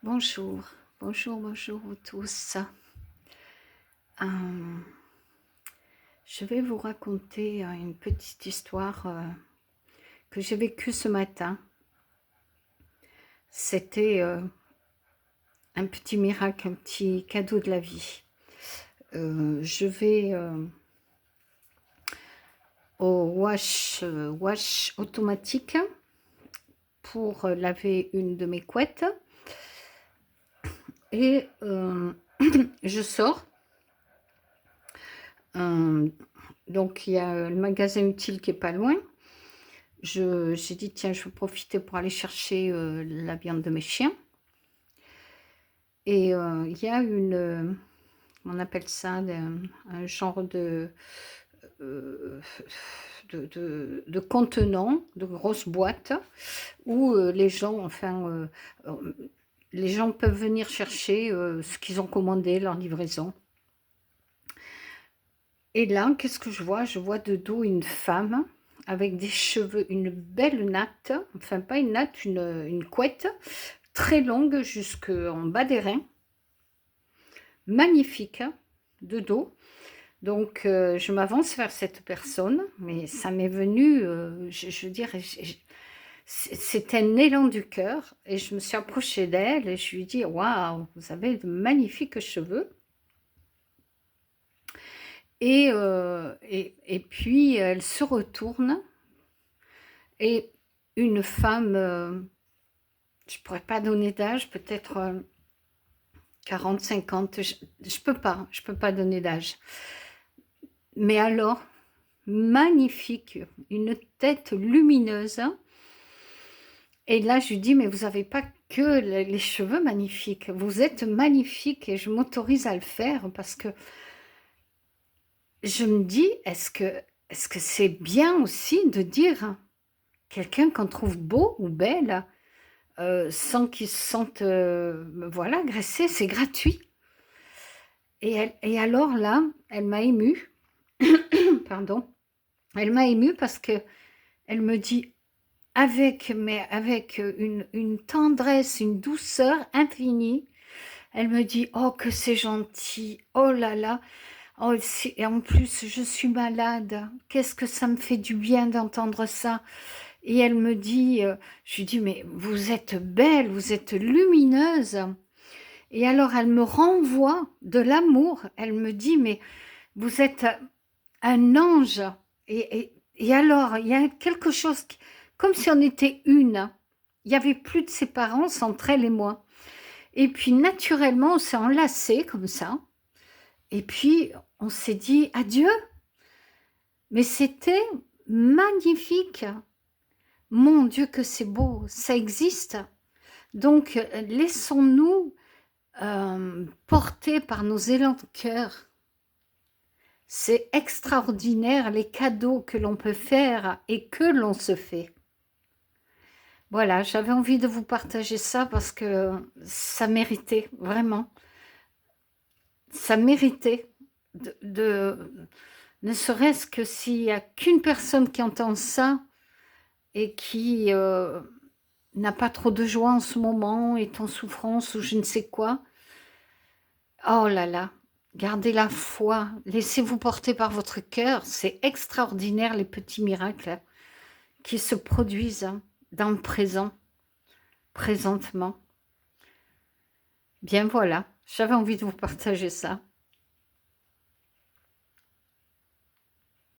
Bonjour, bonjour vous tous. Euh, je vais vous raconter une petite histoire que j'ai vécue ce matin. C'était un petit miracle, un petit cadeau de la vie. Je vais au wash automatique pour laver une de mes couettes. Et je sors. Donc il y a le magasin utile qui est pas loin. J'ai dit tiens, je vais profiter pour aller chercher la viande de mes chiens. Et il y a on appelle ça un genre de contenant, de grosses boîtes où les gens peuvent venir chercher ce qu'ils ont commandé, leur livraison. Et là, qu'est-ce que je vois? Je vois de dos une femme avec des cheveux, une belle natte, enfin pas une natte, une couette, très longue jusqu'en bas des reins, magnifique, de dos. Donc je m'avance vers cette personne, mais ça m'est venu, je veux dire, c'est un élan du cœur, et je me suis approchée d'elle et je lui ai dit, waouh, vous avez de magnifiques cheveux. Et puis elle se retourne et une femme, je ne pourrais pas donner d'âge, peut-être 40, 50, je ne peux pas donner d'âge. Mais alors, magnifique, une tête lumineuse. Et là, je lui dis, mais vous n'avez pas que les cheveux magnifiques, vous êtes magnifique et je m'autorise à le faire parce que je me dis, est-ce que c'est bien aussi de dire quelqu'un qu'on trouve beau ou belle sans qu'il se sente voilà, agressé, c'est gratuit. Et alors là, elle m'a émue, pardon, elle m'a émue parce que elle me dit avec une tendresse, une douceur infinie, elle me dit oh que c'est gentil, oh là là, oh, et en plus je suis malade, qu'est-ce que ça me fait du bien d'entendre ça. Et elle me dit, je lui dis mais vous êtes belle, vous êtes lumineuse. Et alors elle me renvoie de l'amour, elle me dit mais vous êtes un ange. Et alors il y a quelque chose, comme si on était une, il n'y avait plus de séparance entre elle et moi. Et puis naturellement on s'est enlacés comme ça, et puis on s'est dit adieu. Mais c'était magnifique. Mon Dieu que c'est beau, ça existe. Donc laissons-nous porter par nos élans de cœur. C'est extraordinaire les cadeaux que l'on peut faire et que l'on se fait. Voilà, j'avais envie de vous partager ça parce que ça méritait, vraiment. Ça méritait ne serait-ce que s'il n'y a qu'une personne qui entend ça et qui n'a pas trop de joie en ce moment, est en souffrance ou je ne sais quoi. Oh là là, gardez la foi, laissez-vous porter par votre cœur. C'est extraordinaire les petits miracles qui se produisent dans le présent, présentement. Bien voilà, j'avais envie de vous partager ça.